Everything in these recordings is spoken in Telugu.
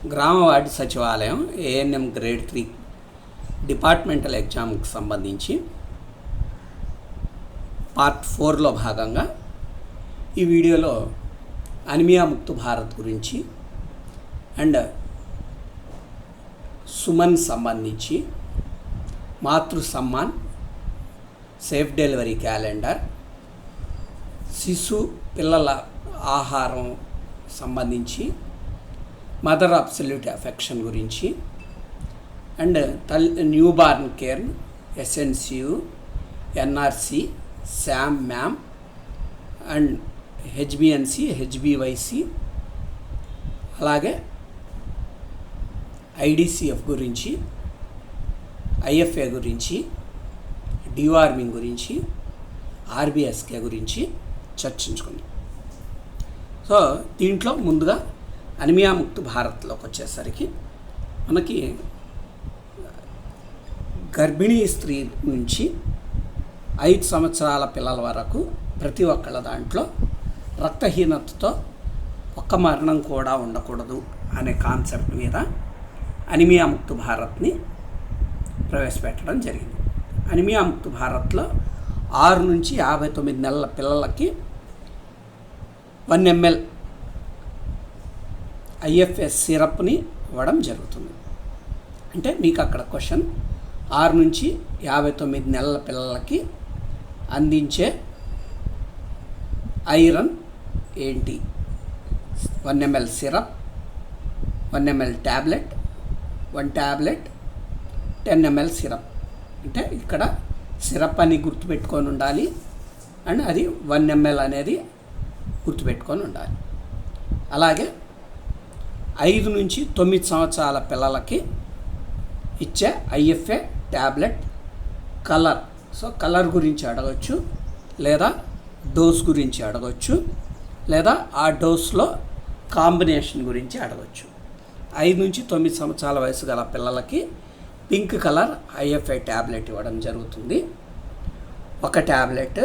గ్రామ వార్డు సచివాలయం ఏఎన్ఎం గ్రేడ్ 3 డిపార్ట్మెంటల్ ఎగ్జామ్కి సంబంధించి పార్ట్ 4లో భాగంగా ఈ వీడియోలో అనిమియా ముక్త భారత్ గురించి అండ్ సుమన్ సంబంధించి మాతృ సమ్మాన్ సేఫ్ డెలివరీ క్యాలెండర్ శిశు పిల్లల ఆహారం సంబంధించి మదర్ అబ్సల్యూట్ అఫెక్షన్ గురించి and newborn care SNCU NRC SAM MAM and HBNC HBYC అలాగే ఐడిసిఎఫ్ గురించి ఐఎఫ్ఏ గురించి డివార్మింగ్ గురించి ఆర్బిఎస్కే గురించి చర్చించుకుందాం. సో దీంట్లో ముందుగా అనిమియా ముక్త భారత్లోకి వచ్చేసరికి మనకి గర్భిణీ స్త్రీ నుంచి 5 సంవత్సరాల పిల్లల వరకు ప్రతి ఒక్కళ్ళ దాంట్లో రక్తహీనతతో ఒక్క మరణం కూడా ఉండకూడదు అనే కాన్సెప్ట్ మీద అనిమియా ముక్త భారత్ని ప్రవేశపెట్టడం జరిగింది. అనిమియా ముక్త భారత్లో 6 నుంచి 59 నెలల పిల్లలకి 1 ml ఐఎఫ్ఎస్ సిరప్ని ఇవ్వడం జరుగుతుంది. అంటే మీకు అక్కడ క్వశ్చన్ 6 నుంచి 59 నెలల పిల్లలకి అందించే ఐరన్ ఏంటి? 1 ml syrup, 1 ml tablet, 1 tablet, 10 ml syrup. అంటే ఇక్కడ సిరప్ అని గుర్తుపెట్టుకొని ఉండాలి అండ్ అది 1 ml అనేది గుర్తుపెట్టుకొని ఉండాలి. అలాగే 5 నుంచి 9 సంవత్సరాల పిల్లలకి ఇచ్చే IFA tablet colour. So colour గురించి అడగచ్చు, లేదా డోస్ గురించి అడగచ్చు, లేదా ఆ డోస్లో కాంబినేషన్ గురించి అడగచ్చు. 5 నుంచి 9 సంవత్సరాల వయసు గల పిల్లలకి పింక్ కలర్ ఐఎఫ్ఏ ట్యాబ్లెట్ ఇవ్వడం జరుగుతుంది. ఒక tablet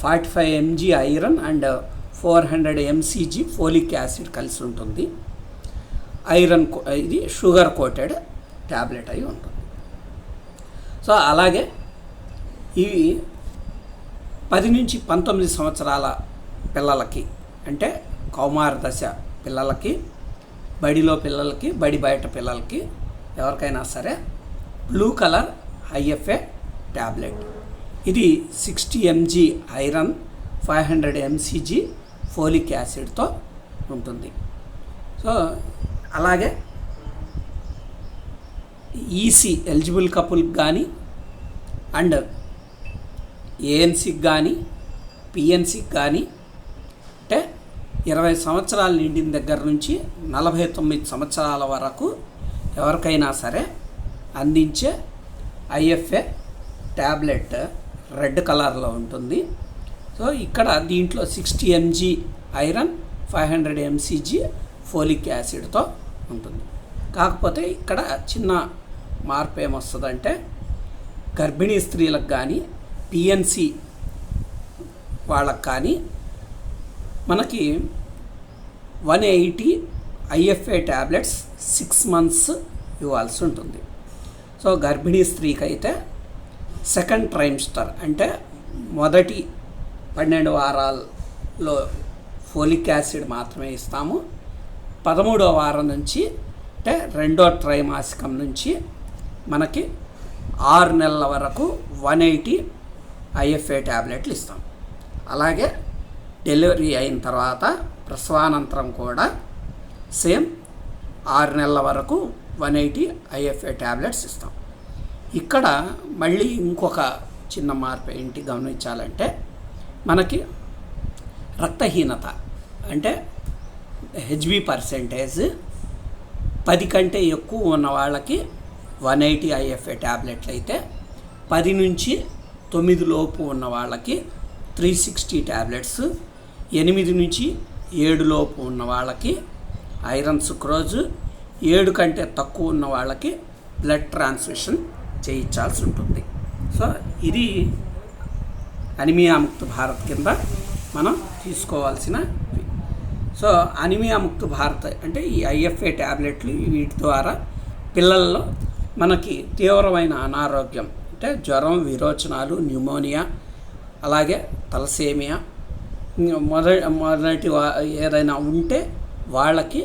45 mg iron and 400 mcg folic acid కలిసి ఉంటుంది. ఐరన్ ఇది షుగర్ కోటెడ్ ట్యాబ్లెట్ అయి ఉంటుంది. సో అలాగే ఇవి 10 నుంచి 19 సంవత్సరాల పిల్లలకి, అంటే కౌమార దశ పిల్లలకి, బడిలో పిల్లలకి, బడి బయట పిల్లలకి ఎవరికైనా సరే బ్లూ కలర్ ఐఎఫ్ఏ ట్యాబ్లెట్. ఇది 60 mg ఐరన్ 500 mcg ఫోలిక్ యాసిడ్తో ఉంటుంది. సో అలాగే ఈసీ ఎలిజిబుల్ కపుల్కి కానీ అండ్ ఏఎన్సీకి కానీ పిఎన్సీకి కానీ, అంటే 20 సంవత్సరాలు నిండిన దగ్గర నుంచి 49 సంవత్సరాల వరకు ఎవరికైనా సరే అందించే ఐఎఫ్ఏ ట్యాబ్లెట్ రెడ్ కలర్లో ఉంటుంది. సో ఇక్కడ దీంట్లో 60 mg ఐరన్ 500 mcg ఫోలిక్ యాసిడ్తో ఉంటుంది. కాకపోతే ఇక్కడ చిన్న మార్పు ఏమొస్తుందంటే గర్భిణీ స్త్రీలకు కానీ పిఎన్సి వాళ్ళకి కానీ మనకి 180 ఐఎఫ్ఏ ట్యాబ్లెట్స్ 6 months ఇవ్వాల్సి ఉంటుంది. సో గర్భిణీ స్త్రీకి అయితే సెకండ్ ట్రైమ్స్టర్ అంటే మొదటి 12 వారాల్లో ఫోలిక్ యాసిడ్ మాత్రమే ఇస్తాము. 13వ వారం నుంచి అంటే 2వ త్రైమాసికం నుంచి మనకి 6 నెలల వరకు 180 ఐఎఫ్ఏ ట్యాబ్లెట్లు ఇస్తాం. అలాగే డెలివరీ అయిన తర్వాత ప్రసవానంతరం కూడా సేమ్ 6 నెలల వరకు 180 ఐఎఫ్ఏ ట్యాబ్లెట్స్ ఇస్తాం. ఇక్కడ మళ్ళీ ఇంకొక చిన్న మార్పు ఏంటి గమనించాలంటే మనకి రక్తహీనత అంటే హెచ్బి పర్సెంటేజ్ 10 కంటే ఎక్కువ ఉన్న వాళ్ళకి 180 ఐఎఫ్ఏ ట్యాబ్లెట్లు అయితే 10 నుంచి 9 లోపు ఉన్న వాళ్ళకి 360 ట్యాబ్లెట్స్, 8 నుంచి 7 లోపు ఉన్న వాళ్ళకి ఐరన్ సుక్రోజు, 7 కంటే తక్కువ ఉన్న వాళ్ళకి బ్లడ్ ట్రాన్స్ఫ్యూషన్ చేయించాల్సి ఉంటుంది. సో ఇది అనిమియా ముక్త భారత్ కింద మనం తీసుకోవాల్సిన సో అనిమియా ముక్త భారత్ అంటే ఈ ఐఎఫ్ఏ ట్యాబ్లెట్లు వీటి ద్వారా పిల్లల్లో మనకి తీవ్రమైన అనారోగ్యం అంటే జ్వరం, విరోచనాలు, న్యూమోనియా, అలాగే తలసేమియా మొదటి ఏదైనా ఉంటే వాళ్ళకి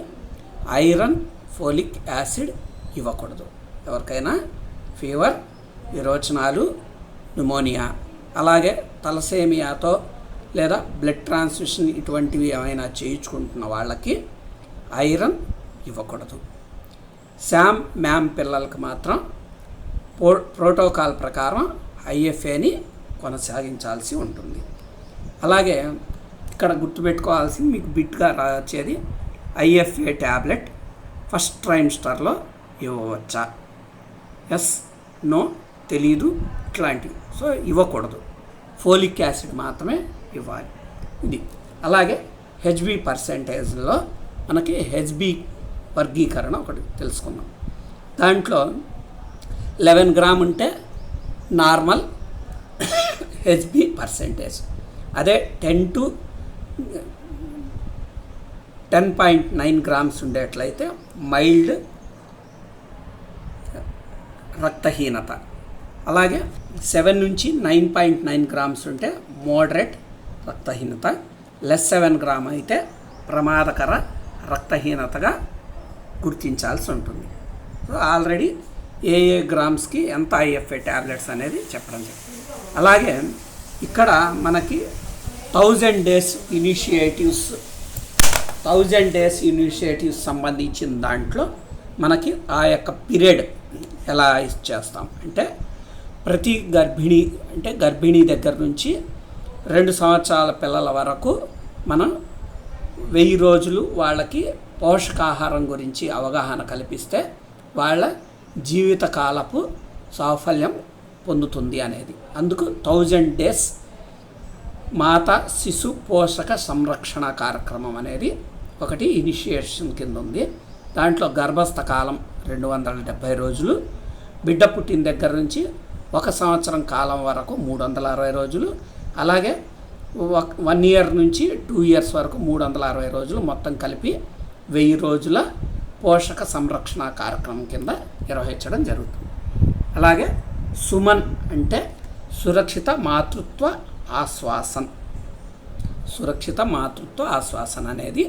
ఐరన్, ఫోలిక్ యాసిడ్ ఇవ్వకూడదు. ఎవరికైనా ఫీవర్, విరోచనాలు, న్యూమోనియా, అలాగే తలసేమియాతో లేదా బ్లడ్ ట్రాన్స్ఫ్యూషన్ ఇటువంటివి ఏమైనా చేయించుకుంటున్న వాళ్ళకి ఐరన్ ఇవ్వకూడదు. శామ్, మ్యామ్ పిల్లలకు మాత్రం ప్రోటోకాల్ ప్రకారం ఐఎఫ్ఏని కొనసాగించాల్సి ఉంటుంది. అలాగే ఇక్కడ గుర్తుపెట్టుకోవాల్సింది మీకు బిట్గా వచ్చేది ఐఎఫ్ఏ ట్యాబ్లెట్ ఫస్ట్ ట్రైమిస్టర్లో ఇవ్వవచ్చా, ఎస్, నో, తెలీదు, ఇట్లాంటివి. సో ఇవ్వకూడదు. ఫోలిక్ యాసిడ్ మాత్రమే ఇవ్వాలి. ఇది అలాగే హెచ్బి పర్సెంటేజ్లో మనకి హెచ్బి వర్గీకరణ ఒకటి తెలుసుకున్నాం. దాంట్లో 11 గ్రామ్ ఉంటే నార్మల్ హెచ్బి పర్సెంటేజ్, అదే 10.9 గ్రామ్స్ ఉండేట్లయితే మైల్డ్ రక్తహీనత, అలాగే 7 నుంచి 9.9 గ్రామ్స్ ఉంటే మోడరేట్ రక్తహీనత, లెస్ 7 గ్రామ్ అయితే ప్రమాదకర రక్తహీనతగా గుర్తించాల్సి ఉంటుంది. సో ఆల్రెడీ ఏ గ్రామ్స్కి ఎంత ఐఎఫ్ఏ ట్యాబ్లెట్స్ అనేది చెప్పడం జరిగింది. అలాగే ఇక్కడ మనకి 1000 డేస్ ఇనిషియేటివ్స్ సంబంధించిన దాంట్లో మనకి ఆ యొక్క పీరియడ్ ఎలా ఇచ్చేస్తాం అంటే ప్రతి గర్భిణీ దగ్గర నుంచి 2 సంవత్సరాల పిల్లల వరకు మనం 1000 రోజులు వాళ్ళకి పోషకాహారం గురించి అవగాహన కల్పిస్తే వాళ్ళ జీవితకాలపు సాఫల్యం పొందుతుంది అనేది. అందుకు 1000 డేస్ మాతా శిశు పోషక సంరక్షణ కార్యక్రమం అనేది ఒకటి ఇనిషియేషన్ కింద ఉంది. దాంట్లో గర్భస్థ కాలం 270 రోజులు, బిడ్డ పుట్టిన దగ్గర నుంచి 1 సంవత్సరం కాలం వరకు 360 రోజులు, అలాగే 1 ఇయర్ నుంచి 2 ఇయర్స్ వరకు 360 రోజులు, మొత్తం కలిపి 1000 రోజుల పోషక సంరక్షణ కార్యక్రమం కింద నిర్వహించడం జరుగుతుంది. అలాగే సుమన్ అంటే సురక్షిత మాతృత్వ ఆశ్వాసన్ అనేది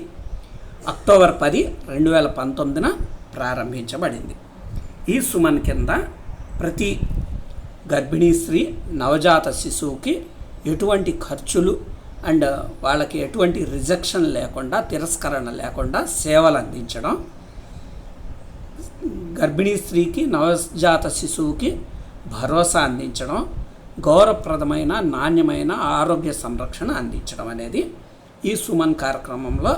అక్టోబర్ 10, 2019 ప్రారంభించబడింది. ఈ సుమన్ కింద ప్రతి గర్భిణీ స్త్రీ, నవజాత శిశువుకి ఎటువంటి ఖర్చులు అండ్ వాళ్ళకి ఎటువంటి రిజెక్షన్ లేకుండా, తిరస్కరణ లేకుండా సేవలు అందించడం, గర్భిణీ స్త్రీకి, నవజాత శిశువుకి భరోసా అందించడం, గౌరవప్రదమైన నాణ్యమైన ఆరోగ్య సంరక్షణ అందించడం అనేది ఈ సుమన్ కార్యక్రమంలో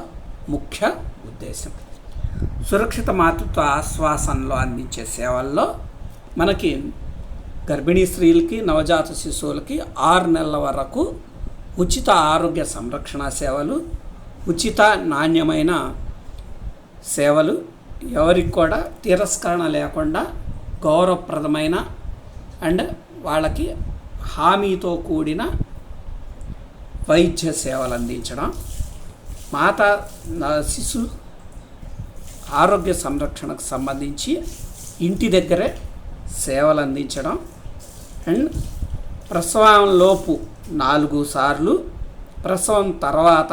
ముఖ్య ఉద్దేశం. సురక్షిత మాతృత్వ ఆశ్వాసనలో అందించే సేవల్లో మనకి గర్భిణీ స్త్రీలకి, నవజాత శిశువులకి 6 నెలల వరకు ఉచిత ఆరోగ్య సంరక్షణ సేవలు, ఉచిత నాణ్యమైన సేవలు, ఎవరికి కూడా తిరస్కరణ లేకుండా గౌరవప్రదమైన అండ్ వాళ్ళకి హామీతో కూడిన వైద్య సేవలు అందించడం, మాతా శిశు ఆరోగ్య సంరక్షణకు సంబంధించి ఇంటి దగ్గరే సేవలు అందించడం అండ్ ప్రసవంలోపు 4 సార్లు, ప్రసవం తర్వాత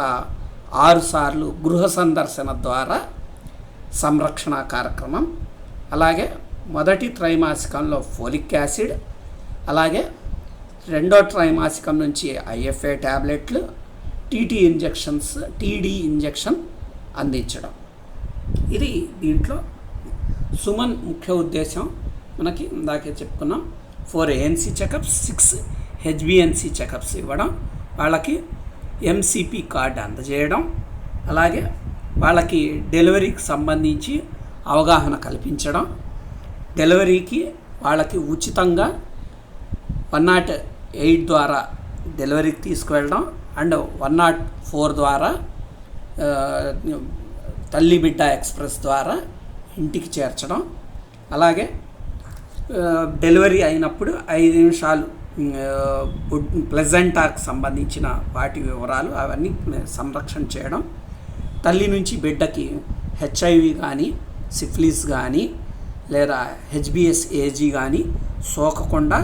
6 సార్లు గృహ సందర్శన ద్వారా సంరక్షణ కార్యక్రమం, అలాగే మొదటి త్రైమాసికంలో ఫోలిక్ యాసిడ్, అలాగే 2వ త్రైమాసికం నుంచి ఐఎఫ్ఏ ట్యాబ్లెట్లు, టీడీ ఇంజెక్షన్ అందించడం. ఇది దీంట్లో సుమన్ ముఖ్య ఉద్దేశం. మనకి ఇందాకే చెప్పుకున్నాం 4 ఏఎన్సీ చెకప్స్, 6 హెచ్బిఎన్సీ చెకప్స్ ఇవ్వడం, వాళ్ళకి ఎంసిపి కార్డు అందజేయడం, అలాగే వాళ్ళకి డెలివరీకి సంబంధించి అవగాహన కల్పించడం, డెలివరీకి వాళ్ళకి ఉచితంగా 108 ద్వారా డెలివరీకి తీసుకువెళ్ళడం అండ్ 104 ద్వారా తల్లి బిడ్డ ఎక్స్ప్రెస్ ద్వారా ఇంటికి చేర్చడం, అలాగే డెలివరీ అయినప్పుడు 5 నిమిషాలు ప్లెజెంటాకి సంబంధించిన వాటి వివరాలు అవన్నీ సంరక్షణ చేయడం, తల్లి నుంచి బిడ్డకి హెచ్ఐవి కానీ, సిఫిలిస్ కానీ, లేదా హెచ్బిఎస్-ఏజీ కానీ సోకకుండా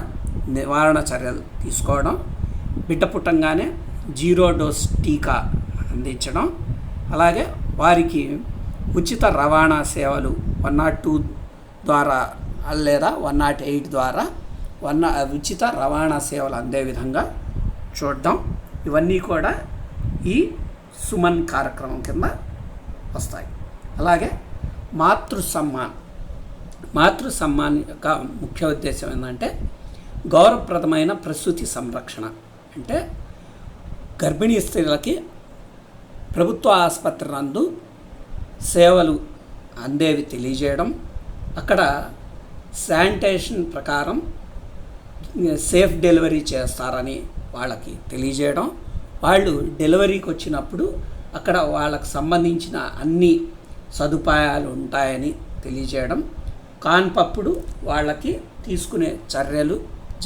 నివారణ చర్యలు తీసుకోవడం, బిడ్డ పుట్టంగానే 0 డోస్ టీకా అందించడం, అలాగే వారికి ఉచిత రవాణా సేవలు 102 ద్వారా లేదా 108 ద్వారా ఉచిత రవాణా సేవలు అందే విధంగా చూడడం, ఇవన్నీ కూడా ఈ సుమన్ కార్యక్రమం కింద వస్తాయి. అలాగే మాతృ సమ్మాన్ యొక్క ముఖ్య ఉద్దేశం ఏంటంటే గౌరవప్రదమైన ప్రసూతి సంరక్షణ. అంటే గర్భిణీ స్త్రీలకి ప్రభుత్వ ఆసుపత్రి నందు సేవలు అందేవి తెలియజేయడం, అక్కడ శానిటేషన్ ప్రకారం సేఫ్ డెలివరీ చేస్తారని వాళ్ళకి తెలియజేయడం, వాళ్ళు డెలివరీకి వచ్చినప్పుడు అక్కడ వాళ్ళకు సంబంధించిన అన్ని సదుపాయాలు ఉంటాయని తెలియజేయడం, కాన్పప్పుడు వాళ్ళకి తీసుకునే చర్యలు,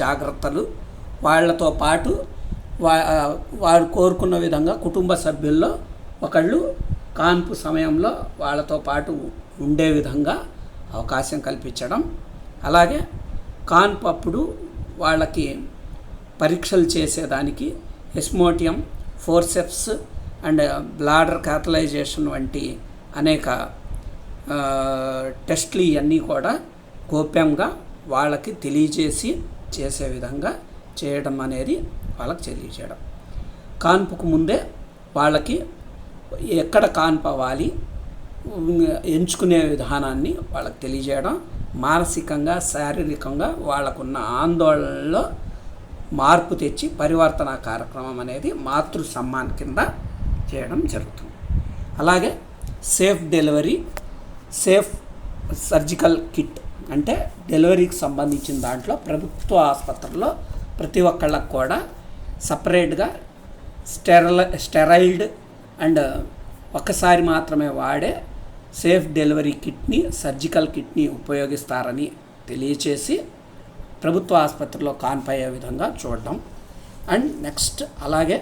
జాగ్రత్తలు, వాళ్ళతో పాటు వారు కోరుకున్న విధంగా కుటుంబ సభ్యుల్లో ఒకళ్ళు కాన్పు సమయంలో వాళ్ళతో పాటు ఉండే విధంగా అవకాశం కల్పించడం, అలాగే కాన్పు అప్పుడు వాళ్ళకి పరీక్షలు చేసేదానికి ఎస్మోటియం, ఫోర్సెప్స్ అండ్ బ్లాడర్ క్యాథలైజేషన్ వంటి అనేక టెస్టులు ఇవన్నీ కూడా గోప్యంగా వాళ్ళకి తెలియజేసి చేసే విధంగా చేయడం అనేది వాళ్ళకి తెలియజేయడం. కాన్పుకు ముందే వాళ్ళకి ఎక్కడ కాన్పు అవ్వాలి ఎంచుకునే విధానాన్ని వాళ్ళకి తెలియజేయడం, మానసికంగా, శారీరకంగా వాళ్ళకున్న ఆందోళనలో మార్పు తెచ్చి పరివర్తన కార్యక్రమం అనేది మాతృ సమ్మాన్ కింద చేయడం జరుగుతుంది. అలాగే safe delivery, safe surgical kit అంటే డెలివరీకి సంబంధించిన దాంట్లో ప్రభుత్వ ఆసుపత్రుల్లో ప్రతి ఒక్కళ్ళకు కూడా సపరేట్గా స్టెరైల్డ్ అండ్ ఒక్కసారి మాత్రమే వాడే సేఫ్ డెలివరీ కిట్ని, సర్జికల్ కిట్ని ఉపయోగిస్తారని తెలియచేసి ప్రభుత్వ ఆసుపత్రిలో కాన్పు అయ్యే విధంగా చూడడం. అండ్ నెక్స్ట్ అలాగే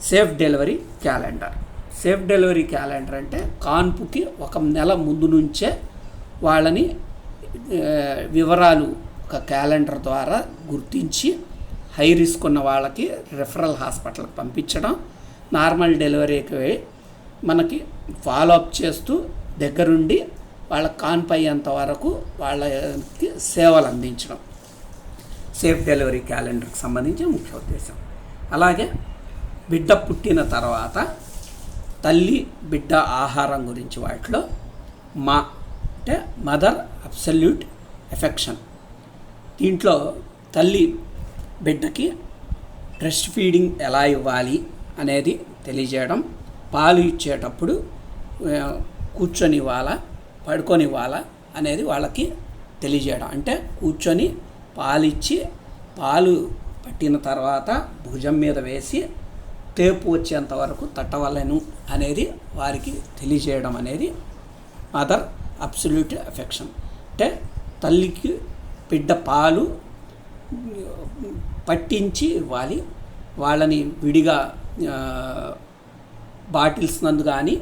safe delivery calendar. Safe delivery calendar అంటే కాన్పుకి 1 నెల ముందు నుంచే వాళ్ళని వివరాలు ఒక క్యాలెండర్ ద్వారా గుర్తించి హై రిస్క్ ఉన్న వాళ్ళకి రెఫరల్ హాస్పిటల్కి పంపించడం, నార్మల్ డెలివరీకి మనకి ఫాలోఅప్ చేస్తూ దగ్గరుండి వాళ్ళ కాన్పు అయ్యేంత వరకు వాళ్ళకి సేవలు అందించడం సేఫ్ డెలివరీ క్యాలెండర్కి సంబంధించిన ముఖ్య ఉద్దేశం. అలాగే బిడ్డ పుట్టిన తర్వాత తల్లి బిడ్డ ఆహారం గురించి వాటిలో అంటే మదర్ అబ్సల్యూట్ ఎఫెక్షన్, దీంట్లో తల్లి బిడ్డకి బ్రెస్ట్ ఫీడింగ్ ఎలా ఇవ్వాలి అనేది తెలియజేయడం, పాలు ఇచ్చేటప్పుడు కూర్చొని ఇవ్వాలా, పడుకొని ఇవ్వాలా అనేది వాళ్ళకి తెలియజేయడం. అంటే కూర్చొని పాలిచ్చి పాలు పట్టిన తర్వాత భుజం మీద వేసి తేపు వచ్చేంత వరకు తట్టవలను అనేది వారికి తెలియజేయడం అనేది మదర్ అబ్సల్యూట్ ఎఫెక్షన్. అంటే తల్లికి బిడ్డ పాలు పట్టించి ఇవ్వాలి, వాళ్ళని విడిగా బాటిల్స్ నందు కానీ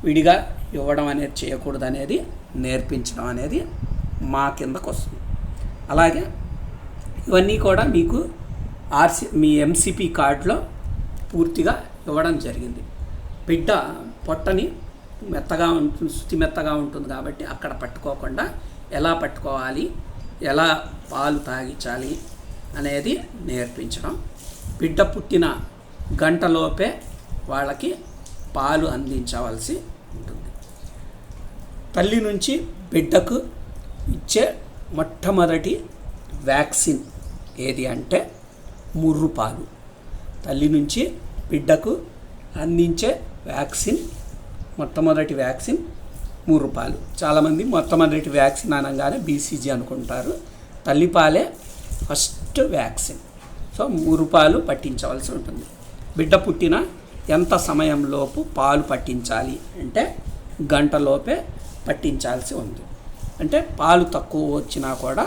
విడిగా ఇవ్వడం అనేది చేయకూడదు అనేది నేర్పించడం అనేది మా కిందకు వస్తుంది. అలాగే ఇవన్నీ కూడా మీకు మీ ఎంసిపి కార్డులో పూర్తిగా ఇవ్వడం జరిగింది. బిడ్డ పొట్టని మెత్తగా ఉంటుంది, శుతి మెత్తగా ఉంటుంది కాబట్టి అక్కడ పట్టుకోకుండా ఎలా పట్టుకోవాలి, ఎలా పాలు తాగించాలి అనేది నేర్పించడం, బిడ్డ పుట్టిన గంటలోపే వాళ్ళకి పాలు అందించవలసి ఉంటుంది. తల్లి నుంచి బిడ్డకు ఇచ్చే మొట్టమొదటి వ్యాక్సిన్ ఏది అంటే ముర్రుపాలు. తల్లి నుంచి బిడ్డకు అందించే వ్యాక్సిన్, మొట్టమొదటి వ్యాక్సిన్ ముర్రుపాలు. చాలామంది మొట్టమొదటి వ్యాక్సిన్ అనగానే బీసీజీ అనుకుంటారు, తల్లిపాలే ఫస్ట్ వ్యాక్సిన్. సో ముర్రుపాలు పట్టించవలసి ఉంటుంది. బిడ్డ పుట్టిన ఎంత సమయంలోపు పాలు పట్టించాలి అంటే గంటలోపే పట్టించాల్సి ఉంది. అంటే పాలు తక్కువ వచ్చినా కూడా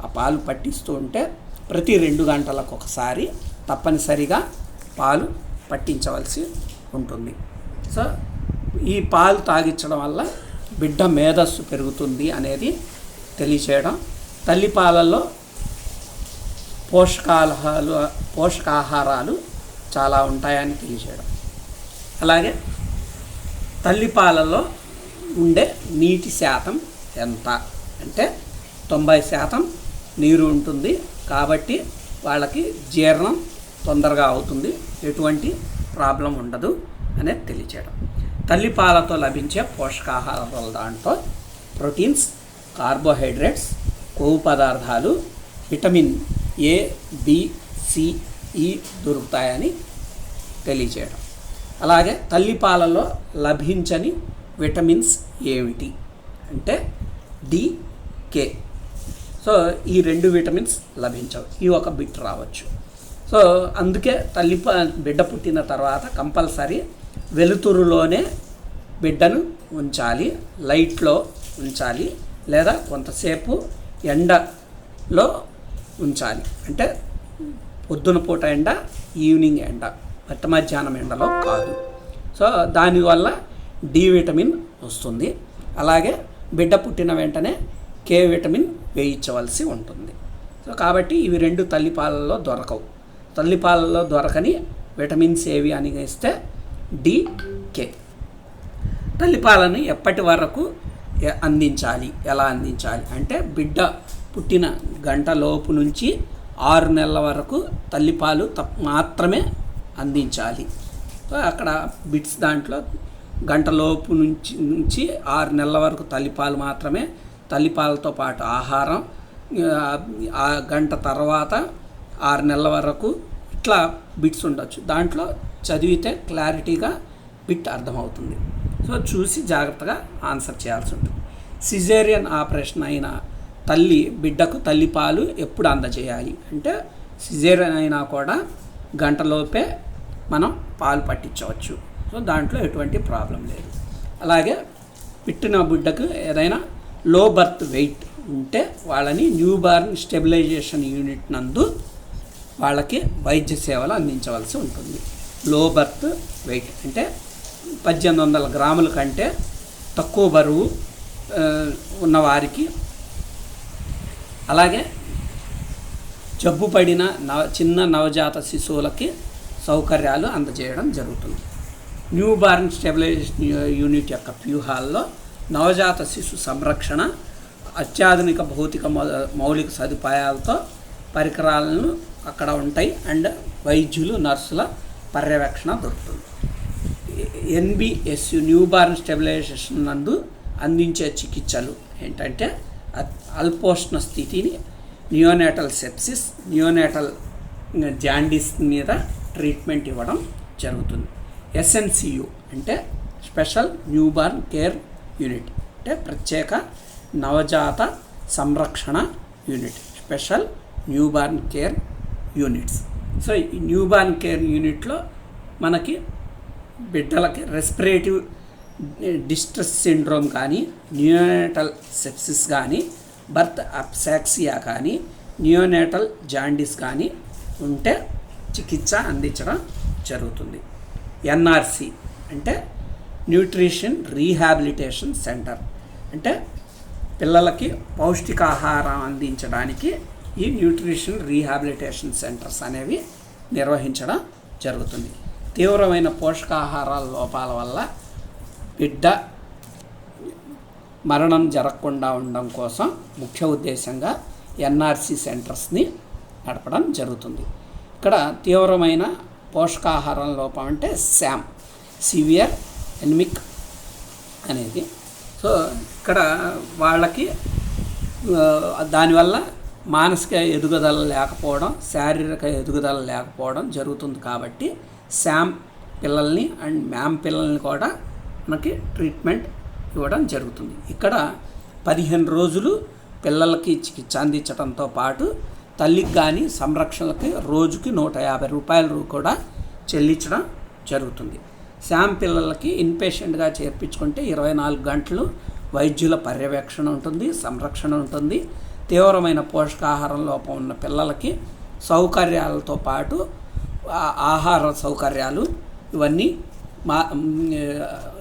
ఆ పాలు పట్టిస్తూ ఉంటే ప్రతి 2 గంటలకు ఒకసారి తప్పనిసరిగా పాలు పట్టించవలసి ఉంటుంది. సో ఈ పాలు తాగించడం వల్ల బిడ్డ మేధస్సు పెరుగుతుంది అనేది తెలియచేయడం, తల్లిపాలలో పోషకాహారాలు చాలా ఉంటాయని తెలియచేయడం, అలాగే తల్లిపాలలో ఉండే నీటి శాతం ఎంత అంటే 90% నీరు ఉంటుంది కాబట్టి వాళ్ళకి జీర్ణం తొందరగా అవుతుంది, ఎటువంటి ప్రాబ్లం ఉండదు అనేది తెలియచేయడం. తల్లిపాలతో లభించే పోషకాహారాల దాంట్లో ప్రోటీన్స్, కార్బోహైడ్రేట్స్, కొవ్వు పదార్థాలు, విటమిన్ ఏ, బి, సి, ఈ దొరుకుతాయని తెలియచేయడం. అలాగే తల్లిపాలలో లభించని విటమిన్స్ ఏమిటి అంటే డి, కే. సో ఈ 2 విటమిన్స్ లభించవు, ఈ ఒక బిట్ రావచ్చు. సో అందుకే బిడ్డ పుట్టిన తర్వాత కంపల్సరీ వెలుతురులోనే బిడ్డను ఉంచాలి, లైట్లో ఉంచాలి, లేదా కొంతసేపు ఎండలో ఉంచాలి. అంటే పొద్దున పూట ఎండ, ఈవినింగ్ ఎండ, మధ్యాహ్నం ఎండలో కాదు. సో దానివల్ల డి విటమిన్ వస్తుంది. అలాగే బిడ్డ పుట్టిన వెంటనే కే విటమిన్ వేయించవలసి ఉంటుంది. సో కాబట్టి ఇవి 2 తల్లిపాలలో దొరకవు. తల్లిపాలలో దొరకని విటమిన్స్ ఏవి అని ఇస్తే డి, కే. తల్లిపాలను ఎప్పటి వరకు అందించాలి, ఎలా అందించాలి అంటే బిడ్డ పుట్టిన గంట లోపు నుంచి 6 నెలల వరకు తల్లిపాలు మాత్రమే అందించాలి. సో అక్కడ బిట్స్ దాంట్లో గంటలోపు నుంచి 6 నెలల వరకు తల్లిపాలు మాత్రమే, తల్లిపాలతో పాటు ఆహారం, ఆ గంట తర్వాత 6 నెలల వరకు ఇట్లా బిట్స్ ఉండొచ్చు. దాంట్లో చదివితే క్లారిటీగా బిట్ అర్థమవుతుంది. సో చూసి జాగ్రత్తగా ఆన్సర్ చేయాల్సి ఉంటుంది. సిజేరియన్ ఆపరేషన్ అయిన బిడ్డకు తల్లిపాలు ఎప్పుడు అందజేయాలి అంటే సిజేరియన్ అయినా కూడా గంటలోపే మనం పాలు పట్టించవచ్చు. సో దాంట్లో ఎటువంటి ప్రాబ్లం లేదు. అలాగే పుట్టిన బిడ్డకు ఏదైనా లో బర్త్ వెయిట్ ఉంటే వాళ్ళని న్యూ బార్న్ స్టెబిలైజేషన్ యూనిట్ నందు వాళ్ళకి వైద్య సేవలు అందించవలసి ఉంటుంది. లో బర్త్ వెయిట్ అంటే 1800 గ్రాముల కంటే తక్కువ బరువు ఉన్నవారికి, అలాగే జబ్బు పడిన చిన్న నవజాత శిశువులకి సౌకర్యాలు అందజేయడం జరుగుతుంది. న్యూ బార్న్ స్టెబిలైజేషన్ యూనిట్ యొక్క వ్యూహాల్లో నవజాత శిశు సంరక్షణ, అత్యాధునిక భౌతిక మౌలిక సదుపాయాలతో పరికరాలను అక్కడ ఉంటాయి అండ్ వైద్యులు, నర్సుల పర్యవేక్షణ దొరుకుతుంది. ఎన్బిఎస్యు న్యూ బార్న్ స్టెబిలైజేషన్ నందు అందించే చికిత్సలు ఏంటంటే అల్పోష్ణ స్థితిని, నియోనేటల్ సెప్సిస్, నియోనేటల్ జాండీస్ మీద ట్రీట్మెంట్ ఇవ్వడం జరుగుతుంది. ఎస్ఎన్సియు అంటే special new born care unit అంటే ప్రత్యేక నవజాత సంరక్షణ unit, special new born care units. So ఈ న్యూ బార్న్ కేర్ యూనిట్లో మనకి బిడ్డలకి రెస్పిరేటివ్ డిస్ట్రెస్ సిండ్రోమ్ కానీ, నియోనేటల్ సెప్సిస్ కానీ, బర్త్ అప్సాక్సియా కానీ, నియోనేటల్ జాండీస్ కానీ ఉంటే చికిత్స అందించడం జరుగుతుంది. ఎన్ఆర్సి అంటే న్యూట్రిషన్ రీహాబిలిటేషన్ సెంటర్ అంటే పిల్లలకి పౌష్టికాహారం అందించడానికి ఈ న్యూట్రిషన్ రీహాబిలిటేషన్ సెంటర్స్ అనేవి నిర్వహించడం జరుగుతుంది. తీవ్రమైన పోషకాహారాల లోపాల వల్ల బిడ్డ మరణం జరగకుండా ఉండడం కోసం ముఖ్య ఉద్దేశంగా ఎన్ఆర్సి సెంటర్స్ని నడపడం జరుగుతుంది. ఇక్కడ తీవ్రమైన పోషకాహారం లోపం అంటే శామ్, సివియర్ ఎనిమిక్ అనేది. సో ఇక్కడ వాళ్ళకి దానివల్ల మానసిక ఎదుగుదల లేకపోవడం, శారీరక ఎదుగుదల లేకపోవడం జరుగుతుంది. కాబట్టి శామ్ పిల్లల్ని అండ్ మ్యామ్ పిల్లల్ని కూడా మనకి ట్రీట్మెంట్ ఇవ్వడం జరుగుతుంది. ఇక్కడ 15 రోజులు పిల్లలకి చికిత్స అందించడంతో పాటు తల్లికి కానీ సంరక్షణలకి రోజుకి 150 రూపాయలు కూడా చెల్లించడం జరుగుతుంది. శామ్ పిల్లలకి ఇన్పేషెంట్గా చేర్పించుకుంటే 24 గంటలు వైద్యుల పర్యవేక్షణ ఉంటుంది, సంరక్షణ ఉంటుంది. తీవ్రమైన పోషకాహారం లోపం ఉన్న పిల్లలకి సౌకర్యాలతో పాటు ఆహార సౌకర్యాలు ఇవన్నీ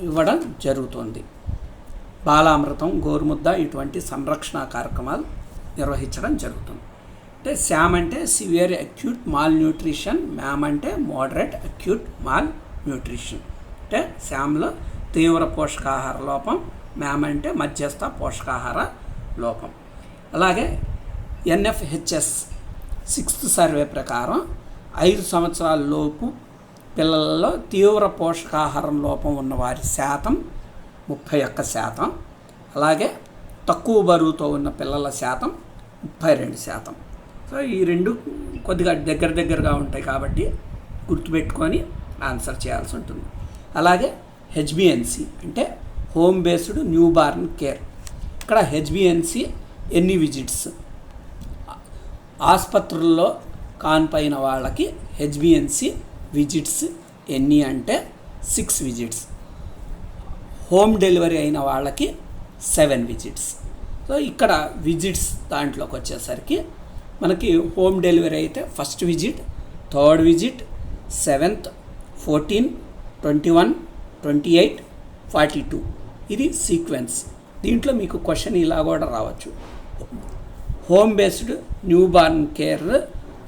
ఇవ్వడం జరుగుతుంది. బాలామృతం, గోరుముద్ద ఇటువంటి సంరక్షణ కార్యక్రమాలు నిర్వహించడం జరుగుతుంది. అంటే శామ్ అంటే severe acute mall nutrition, ma'am అంటే మోడరేట్ అక్యూట్ మాల్ న్యూట్రిషన్. అంటే శామ్లో తీవ్ర పోషకాహార లోపం, మ్యామ్ అంటే మధ్యస్థ పోషకాహార లోపం. అలాగే ఎన్ఎఫ్హెచ్ఎస్ 6th సర్వే ప్రకారం 5 సంవత్సరాల లోపు పిల్లలలో తీవ్ర పోషకాహారం లోపం ఉన్న వారి శాతం 31%. అలాగే తక్కువ బరువుతో ఉన్న పిల్లల శాతం 32%. సో ఈ రెండు కొద్దిగా దగ్గరగా ఉంటాయి కాబట్టి గుర్తుపెట్టుకొని ఆన్సర్ చేయాల్సి ఉంటుంది. అలాగే హెచ్బిఎన్సి అంటే home based new born care. ఇక్కడ హెచ్బిఎన్సి ఎన్ని విజిట్స్, ఆసుపత్రుల్లో కాన్పైన వాళ్ళకి హెచ్బిఎన్సి విజిట్స్ ఎన్ని అంటే 6 విజిట్స్, హోమ్ డెలివరీ అయిన వాళ్ళకి 7 విజిట్స్. సో ఇక్కడ విజిట్స్ దాంట్లోకి వచ్చేసరికి మనకి హోమ్ డెలివరీ అయితే first visit, third visit, 7th, 14, 21, 28, 42 ఇది సీక్వెన్స్. దీంట్లో మీకు క్వశ్చన్ ఇలా కూడా రావచ్చు. Home based new born care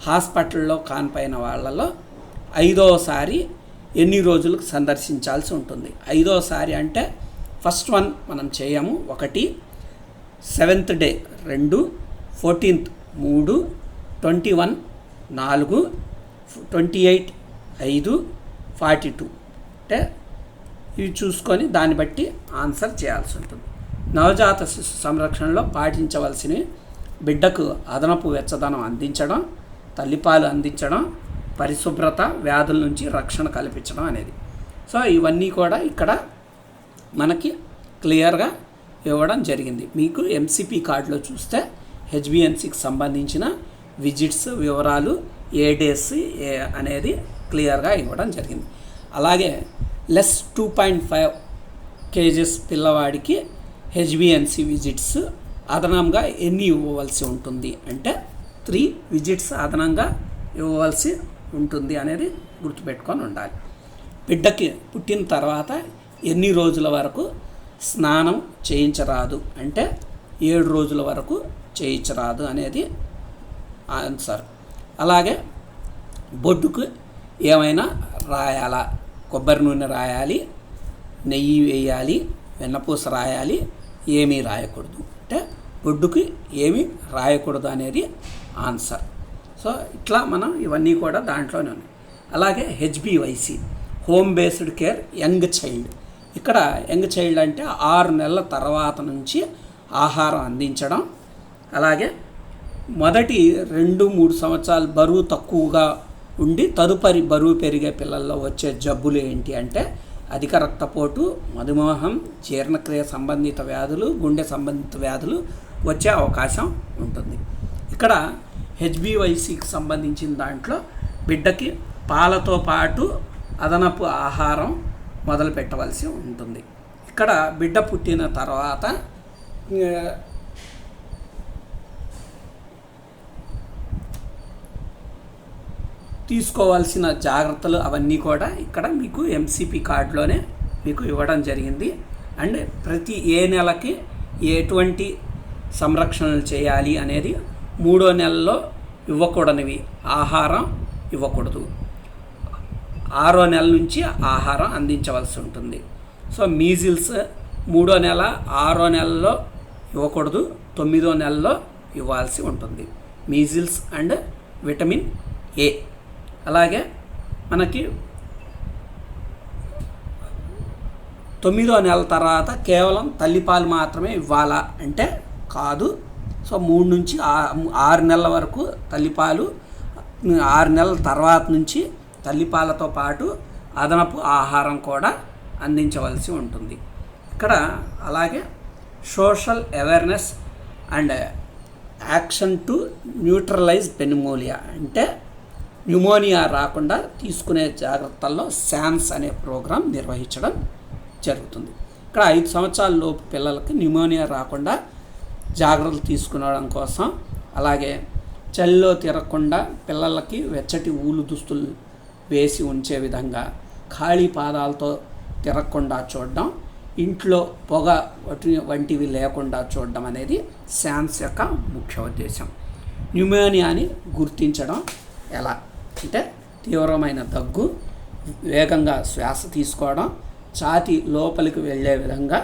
హాస్పిటల్లో కాన్పైన వాళ్ళలో 5వసారి ఎన్ని రోజులకు సందర్శించాల్సి ఉంటుంది? 5వసారి అంటే ఫస్ట్ వన్ మనం చేయము, 1, 7th డే 2, 14th 3, 21 4, 28 5, 42. అంటే ఇవి చూసుకొని దాన్ని బట్టి ఆన్సర్ చేయాల్సి ఉంటుంది. నవజాత శిశు సంరక్షణలో పాటించవలసినవి: బిడ్డకు అదనపు వెచ్చదనం అందించడం, తల్లిపాలు అందించడం, పరిశుభ్రత, వ్యాధుల నుంచి రక్షణ కల్పించడం అనేది. సో ఇవన్నీ కూడా ఇక్కడ మనకి క్లియర్గా ఇవ్వడం జరిగింది. మీకు ఎంసీపీ కార్డులో చూస్తే హెచ్బిఎన్సికి సంబంధించిన విజిట్స్ వివరాలు, ఏ డేస్ అనేది క్లియర్గా ఇవ్వడం జరిగింది. అలాగే లెస్ 2.5 kgs పిల్లవాడికి హెచ్బిఎన్సి విజిట్స్ అదనంగా ఎన్ని ఇవ్వవలసి ఉంటుంది అంటే 3 విజిట్స్ అదనంగా ఇవ్వవలసి ఉంటుంది అనేది గుర్తుపెట్టుకొని ఉండాలి. బిడ్డకి పుట్టిన తర్వాత ఎన్ని రోజుల వరకు స్నానం చేయించరాదు అంటే 7 రోజుల వరకు చేయించరాదు అనేది ఆన్సర్. అలాగే బొడ్డుకు ఏమైనా రాయాలా? కొబ్బరి నూనె రాయాలి, నెయ్యి వేయాలి, వెన్నపూస రాయాలి, ఏమీ రాయకూడదు. అంటే బొడ్డుకి ఏమీ రాయకూడదు అనేది ఆన్సర్. సో ఇట్లా మనం ఇవన్నీ కూడా దాంట్లోనే ఉన్నాయి. అలాగే HBYC home based care young child. ఇక్కడ యంగ్ చైల్డ్ అంటే 6 నెలల తర్వాత నుంచి ఆహారం అందించడం. అలాగే మొదటి 2-3 సంవత్సరాలు బరువు తక్కువగా ఉండి తదుపరి బరువు పెరిగే పిల్లల్లో వచ్చే జబ్బులు ఏంటి అంటే అధిక రక్తపోటు, మధుమేహం, జీర్ణక్రియ సంబంధిత వ్యాధులు, గుండె సంబంధిత వ్యాధులు వచ్చే అవకాశం ఉంటుంది. ఇక్కడ హెచ్బివైసికి సంబంధించిన దాంట్లో బిడ్డకి పాలతో పాటు అదనపు ఆహారం మొదలు పెట్టవలసి ఉంటుంది. ఇక్కడ బిడ్డ పుట్టిన తర్వాత తీసుకోవాల్సిన జాగ్రత్తలు అవన్నీ కూడా ఇక్కడ మీకు ఎంసీపీ కార్డులోనే మీకు ఇవ్వడం జరిగింది. అండ్ ప్రతి ఏ నెలకి ఎటువంటి సంరక్షణలు చేయాలి అనేది 3వ నెలలో ఇవ్వకూడనివి ఆహారం ఇవ్వకూడదు, 6వ నెల నుంచి ఆహారం అందించవలసి ఉంటుంది. సో మీజిల్స్ 3వ నెల 6వ నెలలో ఇవ్వకూడదు, 9వ నెలలో ఇవ్వాల్సి ఉంటుంది మీజిల్స్ అండ్ విటమిన్ ఏ. అలాగే మనకి 9వ నెల తర్వాత కేవలం తల్లిపాలు మాత్రమే ఇవ్వాలా అంటే కాదు. సో 3 నుంచి 6 నెలల వరకు తల్లిపాలు, 6 నెలల తర్వాత నుంచి తల్లిపాలతో పాటు అదనపు ఆహారం కూడా అందించవలసి ఉంటుంది. ఇక్కడ అలాగే social awareness and action to neutralise pneumonia అంటే న్యూమోనియా రాకుండా తీసుకునే జాగ్రత్తల్లో శాన్స్ అనే ప్రోగ్రాం నిర్వహించడం జరుగుతుంది. ఇక్కడ 5 సంవత్సరాల లోపు పిల్లలకి న్యూమోనియా రాకుండా జాగ్రత్తలు తీసుకోవడం కోసం, అలాగే చలిలో తిరగకుండా పిల్లలకి వెచ్చటి ఊలు దుస్తులు వేసి ఉంచే విధంగా, ఖాళీ పాదాలతో తిరగకుండా చూడడం, ఇంట్లో పొగ వంటివి లేకుండా చూడడం అనేది శాన్స్ యొక్క ముఖ్య ఉద్దేశం. న్యూమోనియాని గుర్తించడం ఎలా అంటే తీవ్రమైన దగ్గు, వేగంగా శ్వాస తీసుకోవడం, ఛాతీ లోపలికి వెళ్ళే విధంగా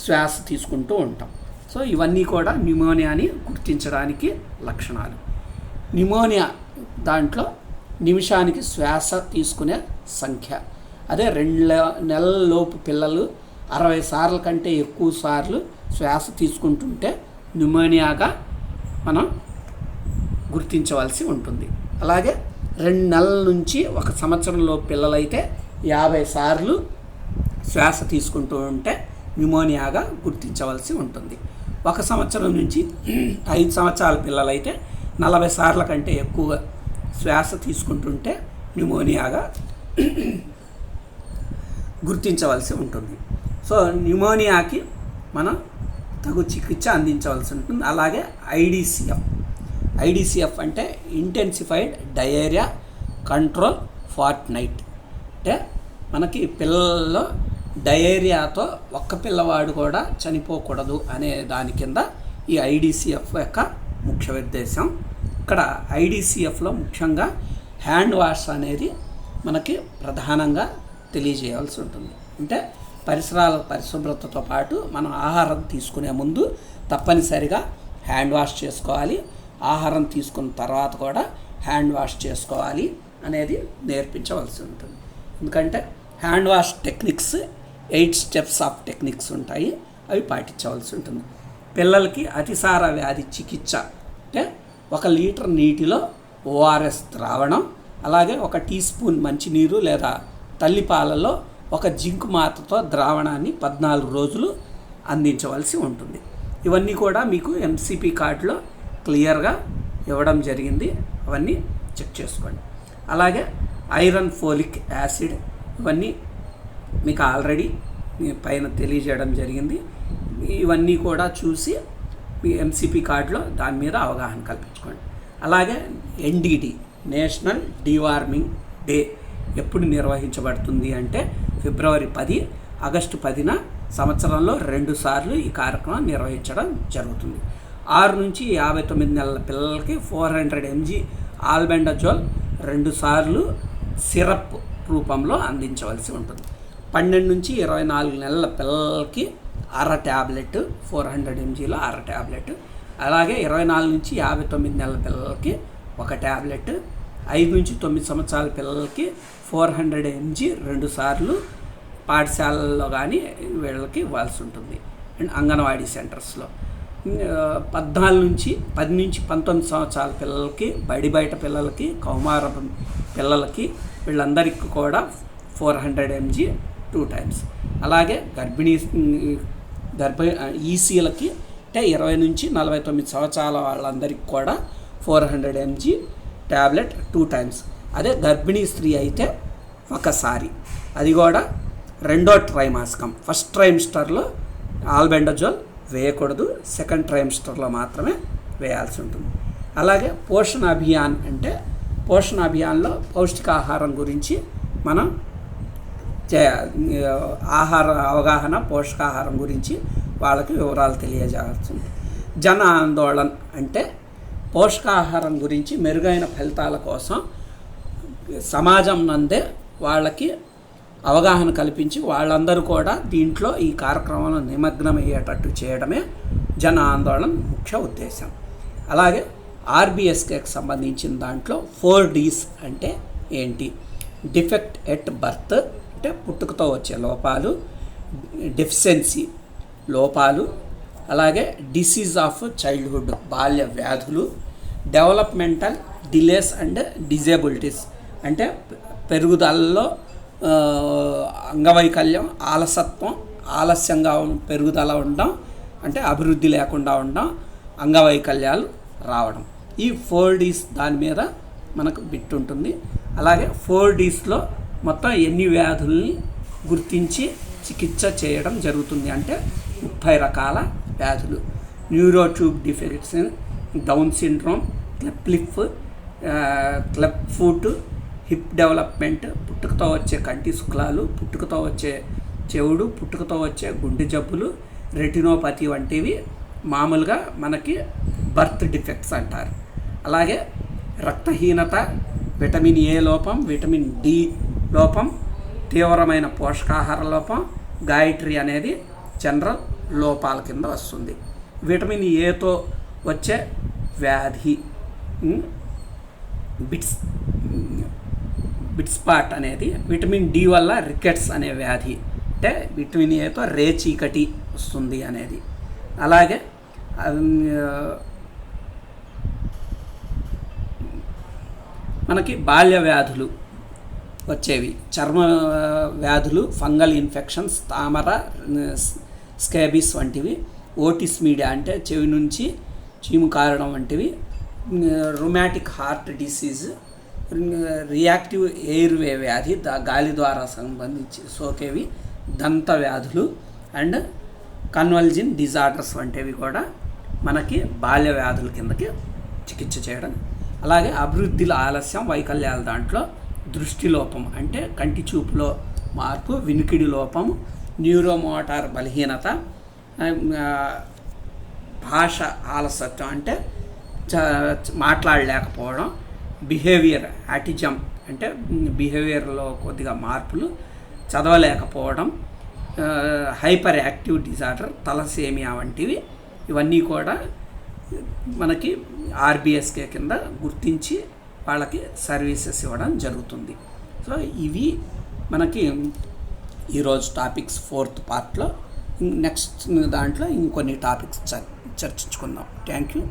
శ్వాస తీసుకుంటూ ఉంటాం. సో ఇవన్నీ కూడా న్యూమోనియాని గుర్తించడానికి లక్షణాలు. న్యూమోనియా దాంట్లో నిమిషానికి శ్వాస తీసుకునే సంఖ్య, అదే 2 నెలలలోపు పిల్లలు 60 సార్ల కంటే ఎక్కువ సార్లు శ్వాస తీసుకుంటుంటే న్యూమోనియాగా మనం గుర్తించవలసి ఉంటుంది. అలాగే 2 నెలల నుంచి 1 సంవత్సరంలో పిల్లలైతే 50 సార్లు శ్వాస తీసుకుంటూ ఉంటే న్యూమోనియాగా గుర్తించవలసి ఉంటుంది. 1 సంవత్సరం నుంచి 5 సంవత్సరాల పిల్లలైతే 40 సార్ల కంటే ఎక్కువ శ్వాస తీసుకుంటుంటే న్యూమోనియాగా గుర్తించవలసి ఉంటుంది. సో న్యూమోనియాకి మనం తగు చికిత్స అందించవలసి ఉంటుంది. అలాగే ఐడిసిఎఫ్ అంటే ఇంటెన్సిఫైడ్ డయేరియా కంట్రోల్ ఫార్ట్నైట్. అంటే మనకి పిల్లల్లో డయేరియాతో ఒక్క పిల్లవాడు కూడా చనిపోకూడదు అనే దాని కింద ఈ ఐడిసిఎఫ్ యొక్క ముఖ్య ఉద్దేశం. ఇక్కడ ఐడిసిఎఫ్లో ముఖ్యంగా హ్యాండ్ వాష్ అనేది మనకి ప్రధానంగా తెలియజేయాల్సి ఉంటుంది. అంటే పరిసరాల పరిశుభ్రతతో పాటు మనం ఆహారం తీసుకునే ముందు తప్పనిసరిగా హ్యాండ్ వాష్ చేసుకోవాలి, ఆహారం తీసుకున్న తర్వాత కూడా హ్యాండ్ వాష్ చేసుకోవాలి అనేది నేర్పించవలసి ఉంటుంది. ఎందుకంటే hand wash techniques 8 steps of techniques ఉంటాయి, అవి పాటించవలసి ఉంటుంది. పిల్లలకి అతిసార వ్యాధి చికిత్స అంటే 1 లీటర్ నీటిలో ఓఆర్ఎస్ ద్రావణం, అలాగే 1 టీ స్పూన్ మంచినీరు లేదా తల్లిపాలలో 1 జింక్ మాత్రతో ద్రావణాన్ని 14 రోజులు అందించవలసి ఉంటుంది. ఇవన్నీ కూడా మీకు ఎంసీపీ కార్డులో క్లియర్గా ఇవ్వడం జరిగింది, అవన్నీ చెక్ చేసుకోండి. అలాగే ఐరన్, ఫోలిక్ యాసిడ్ ఇవన్నీ మీకు ఆల్రెడీ పైన తెలియజేయడం జరిగింది. ఇవన్నీ కూడా చూసి మీ ఎంసీపీ కార్డులో దాని మీద అవగాహన కల్పించుకోండి. అలాగే ఎన్డీటీ నేషనల్ డీవార్మింగ్ డే ఎప్పుడు నిర్వహించబడుతుంది అంటే ఫిబ్రవరి 10, ఆగస్టు 10న సంవత్సరంలో 2 సార్లు ఈ కార్యక్రమం నిర్వహించడం జరుగుతుంది. 6 నుంచి 59 నెలల పిల్లలకి 400 mg ఆల్బెండజోల్ 2 సార్లు సిరప్ రూపంలో అందించవలసి ఉంటుంది. 12 నుంచి 24 నెలల పిల్లలకి 1/2 ట్యాబ్లెట్ 400 mgలో 1/2 ట్యాబ్లెట్, అలాగే 24 నుంచి 59 నెలల పిల్లలకి 1 ట్యాబ్లెట్, 5 నుంచి 9 సంవత్సరాల పిల్లలకి 400 mg 2 సార్లు పాఠశాలల్లో కానీ వీళ్ళకి ఇవ్వాల్సి ఉంటుంది. అండ్ అంగన్వాడీ సెంటర్స్లో 10 నుంచి 19 సంవత్సరాల పిల్లలకి, బయట పిల్లలకి, కౌమార పిల్లలకి వీళ్ళందరికీ కూడా 400 mg 2 times. అలాగే ఈసీలకి అంటే 20 నుంచి 49 సంవత్సరాల వాళ్ళందరికీ కూడా 400 mg ట్యాబ్లెట్ 2 times. అదే గర్భిణీ స్త్రీ అయితే ఒకసారి, అది కూడా 2వ ట్రైమాసికం. ఫస్ట్ ట్రైమిస్టర్లో ఆల్బెండజోల్ వేయకూడదు, సెకండ్ ట్రైమిస్టర్లో మాత్రమే వేయాల్సి ఉంటుంది. అలాగే పోషణ అభియాన్ అంటే పోషణ అభియాన్లో పౌష్టికాహారం గురించి మనం ఆహార అవగాహన, పోషకాహారం గురించి వాళ్ళకి వివరాలు తెలియజేయాల్సింది. జన ఆందోళన్ అంటే పోషకాహారం గురించి మెరుగైన ఫలితాల కోసం సమాజం నందే వాళ్ళకి అవగాహన కల్పించి వాళ్ళందరూ కూడా దీంట్లో ఈ కార్యక్రమంలో నిమగ్నమయ్యేటట్టు చేయడమే జన ఆందోళన్ ముఖ్య ఉద్దేశం. అలాగే ఆర్బిఎస్కేకి సంబంధించిన దాంట్లో 4Ds అంటే ఏంటి? డిఫెక్ట్ ఎట్ బర్త్ అంటే పుట్టుకతో వచ్చే లోపాలు, డెఫిషియన్సీ లోపాలు, అలాగే డిసీజ్ ఆఫ్ చైల్డ్హుడ్ బాల్య వ్యాధులు, డెవలప్మెంటల్ డిలేస్ అండ్ డిజేబిలిటీస్ అంటే పెరుగుదలలో అంగవైకల్యం, ఆలసత్వం, ఆలస్యంగా పెరుగుదల ఉండడం అంటే అభివృద్ధి లేకుండా ఉండడం, అంగవైకల్యాలు రావడం. ఈ 4Ds దాని మీద మనకు బిట్ ఉంటుంది. అలాగే 4Dsలో మొత్తం ఎన్ని వ్యాధుల్ని గుర్తించి చికిత్స చేయడం జరుగుతుంది అంటే 30 రకాల వ్యాధులు. Neural tube defects, Down syndrome, cleft lip foot, hip development, పుట్టుకతో వచ్చే కంటి శుక్లాలు, పుట్టుకతో వచ్చే చెవుడు, పుట్టుకతో వచ్చే గుండె జబ్బులు, రెటినోపతి వంటివి మామూలుగా మనకి బర్త్ డిఫెక్ట్స్ అంటారు. అలాగే రక్తహీనత, విటమిన్ ఏ లోపం, విటమిన్ డి లోపం, తీవ్రమైన పోషకాహార లోపం, గాయట్రీ అనేది జనరల్ లోపాల కింద వస్తుంది. విటమిన్ ఏతో వచ్చే వ్యాధి బిట్స్పాట్ అనేది, విటమిన్ డి వల్ల రికెట్స్ అనే వ్యాధి, అంటే విటమిన్ ఏతో రేచీకటి వస్తుంది అనేది. అలాగే మనకి బాల్య వ్యాధులు వచ్చేవి, చర్మ వ్యాధులు, ఫంగల్ ఇన్ఫెక్షన్స్, తామర, స్కాబీస్ వంటివి, ఓటిస్ మీడియా అంటే చెవి నుంచి చీము కారడం వంటివి, రొమాటిక్ హార్ట్ డిసీజ్, రియాక్టివ్ ఎయిర్వే వ్యాధి, గాలి ద్వారా సంబంధించి సోకేవి, దంత వ్యాధులు అండ్ కన్వల్జిన్ డిజార్డర్స్ వంటివి కూడా మనకి బాల్య వ్యాధుల కిందకి చికిత్స చేయడం. అలాగే అభివృద్ధిలో ఆలస్యం, వైకల్యాల దాంట్లో దృష్టి లోపం అంటే కంటి చూపులో మార్పు, వినికిడి లోపం, న్యూరోమోటార్ బలహీనత, భాష ఆలస్యత్వం అంటే మాట్లాడలేకపోవడం, బిహేవియర్ ఆటిజం అంటే బిహేవియర్లో కొద్దిగా మార్పులు, చదవలేకపోవడం, హైపర్ యాక్టివ్ డిజార్డర్, తలసేమియా వంటివి, ఇవన్నీ కూడా మనకి ఆర్బిఎస్కే కింద గుర్తించి వాళ్ళకి సర్వీసెస్ ఇవ్వడం జరుగుతుంది. సో ఇవి మనకి ఈరోజు టాపిక్స్ 4th పార్ట్లో. నెక్స్ట్ దాంట్లో ఇంకొన్ని టాపిక్స్ చర్చించుకుందాం. Thank you.